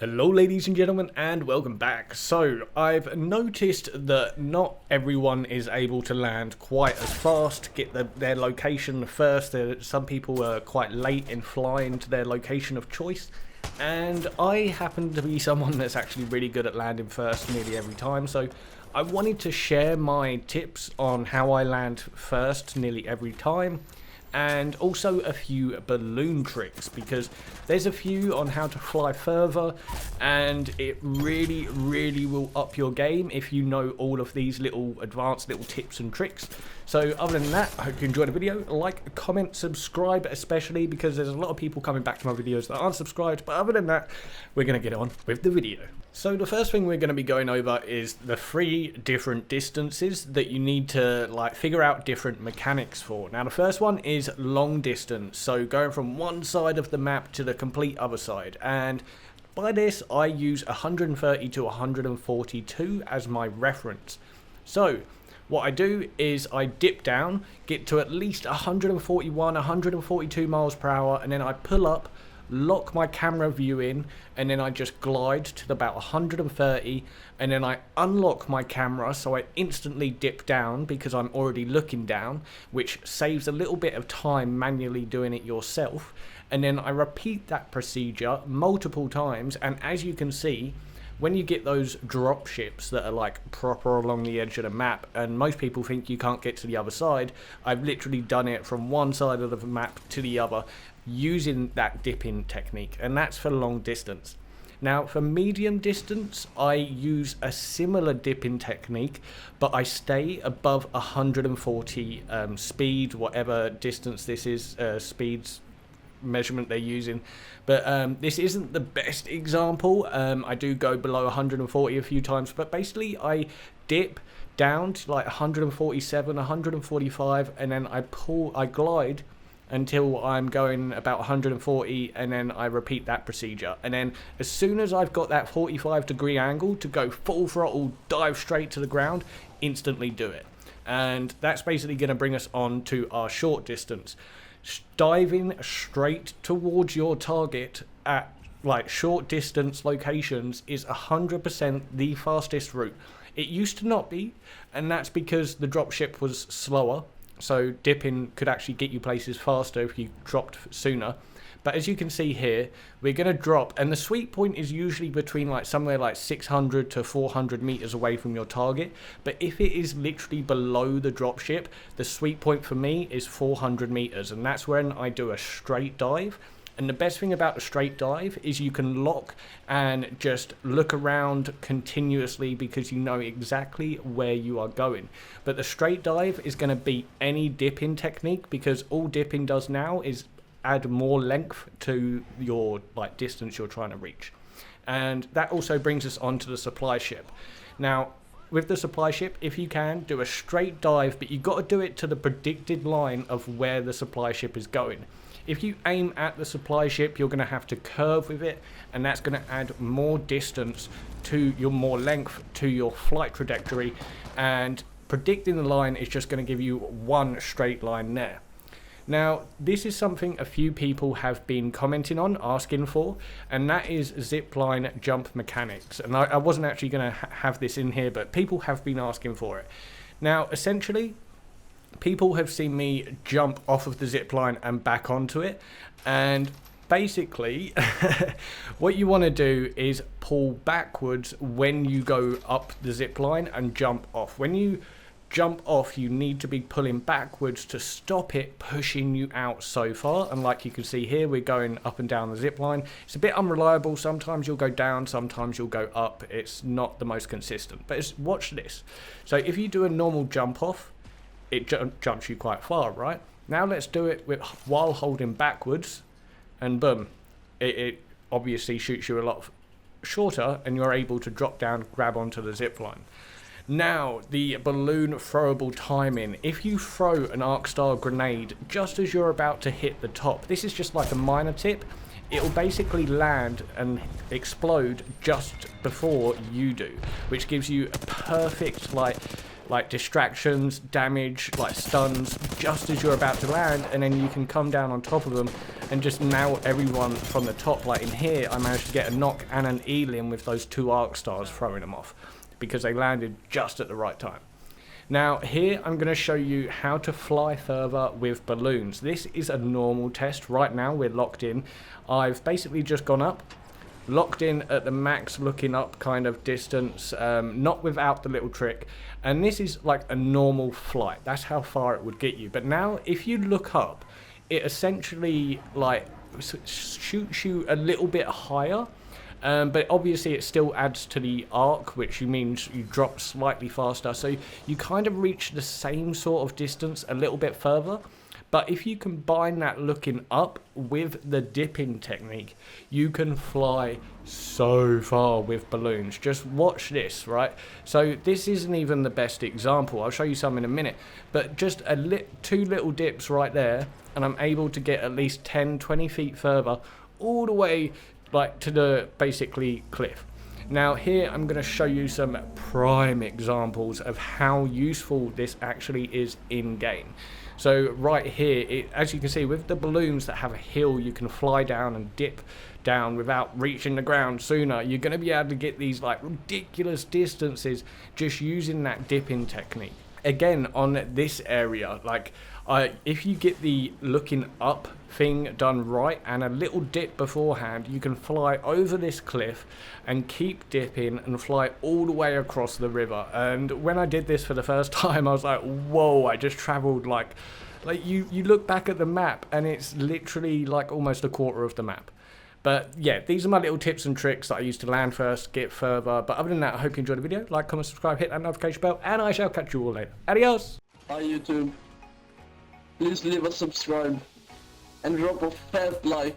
Hello ladies and gentlemen, and welcome back. So I've noticed that not everyone is able to land quite as fast, get their location first. Some people are quite late in flying to their location of choice, and I happen to be someone that's actually really good at landing first nearly every time. So I wanted to share my tips on how I land first nearly every time, and also a few balloon tricks, because there's a few on how to fly further, and it really will up your game if you know all of these little advanced little tips and tricks. So other than that, I hope you enjoyed the video. Like, comment, subscribe, especially because there's a lot of people coming back to my videos that aren't subscribed. But other than that, we're going to get on with the video. So the first thing we're going to be going over is the 3 different distances that you need to figure out different mechanics for. Now the first one is long distance, so going from one side of the map to the complete other side, and by this I use 130 to 142 as my reference. So what I do is I dip down, get to at least 141, 142 miles per hour, and then I pull up, lock my camera view in, and then I just glide to about 130, and then I unlock my camera so I instantly dip down because I'm already looking down, which saves a little bit of time manually doing it yourself. And then I repeat that procedure multiple times, and as you can see, when you get those drop ships that are proper along the edge of the map, and most people think you can't get to the other side, I've literally done it from one side of the map to the other using that dipping technique, and that's for long distance. Now for medium distance, I use a similar dipping technique, but I stay above 140 speed, whatever distance this is, speeds measurement they're using. But this isn't the best example. I do go below 140 a few times, but basically I dip down to 147, 145, and then I glide until I'm going about 140, and then I repeat that procedure. And then as soon as I've got that 45-degree angle to go full throttle, dive straight to the ground, instantly do it. And that's basically going to bring us on to our short distance. Diving straight towards your target at short distance locations is 100% the fastest route. It used to not be, and that's because the dropship was slower, so dipping could actually get you places faster if you dropped sooner. But as you can see here, we're going to drop, and the sweet point is usually between somewhere 600 to 400 meters away from your target. But if it is literally below the dropship, the sweet point for me is 400 meters, and that's when I do a straight dive. And the best thing about the straight dive is you can lock and just look around continuously because you know exactly where you are going. But the straight dive is going to beat any dipping technique, because all dipping does now is add more length to your distance you're trying to reach. And that also brings us on to the supply ship. Now with the supply ship, if you can, do a straight dive, but you've got to do it to the predicted line of where the supply ship is going. If you aim at the supply ship, you're going to have to curve with it, and that's going to add more distance to your, more length to your flight trajectory, and predicting the line is just going to give you one straight line there. Now this is something a few people have been commenting on, asking for, and that is zipline jump mechanics. And I wasn't actually going to have this in here, but people have been asking for it. Now essentially, people have seen me jump off of the zip line and back onto it, and basically what you want to do is pull backwards when you go up the zip line and jump off. When you jump off, you need to be pulling backwards to stop it pushing you out so far. And like you can see here, we're going up and down the zip line. It's a bit unreliable. Sometimes you'll go down, sometimes you'll go up. It's not the most consistent, but watch this. So if you do a normal jump off, it jumps you quite far, right? Now let's do it while holding backwards, and boom, it obviously shoots you a lot shorter, and you're able to drop down, grab onto the zip line. Now the balloon throwable timing. If you throw an arc star grenade just as you're about to hit the top, this is just a minor tip, it will basically land and explode just before you do, which gives you a perfect like distractions, damage, like stuns, just as you're about to land, and then you can come down on top of them and just nail everyone from the top. Like in here, I managed to get a knock and an Elim with those 2 arc stars throwing them off, because they landed just at the right time. Now here I'm going to show you how to fly further with balloons. This is a normal test. Right now we're locked in. I've basically just gone up, locked in at the max looking up kind of distance, not without the little trick, and this is like a normal flight. That's how far it would get you. But now if you look up, it essentially like shoots you a little bit higher, but obviously it still adds to the arc, which means you drop slightly faster, so you kind of reach the same sort of distance a little bit further. But if you combine that looking up with the dipping technique, you can fly so far with balloons. Just watch this, right? So this isn't even the best example. I'll show you some in a minute. But just 2 little dips right there, and I'm able to get at least 10, 20 feet further, all the way like to the basically cliff. Now here I'm going to show you some prime examples of how useful this actually is in game. So right here, as you can see, with the balloons that have a hill, you can fly down and dip down without reaching the ground sooner. You're going to be able to get these like ridiculous distances just using that dipping technique. Again, on this area, like if you get the looking up thing done right and a little dip beforehand, you can fly over this cliff and keep dipping and fly all the way across the river. And when I did this for the first time, I was like, whoa, I just traveled like you look back at the map and it's literally like almost a quarter of the map. But yeah, these are my little tips and tricks that I use to land first, get further. But other than that, I hope you enjoyed the video. Like, comment, subscribe, hit that notification bell, and I shall catch you all later. Adios! Hi YouTube. Please leave a subscribe and drop a fat like.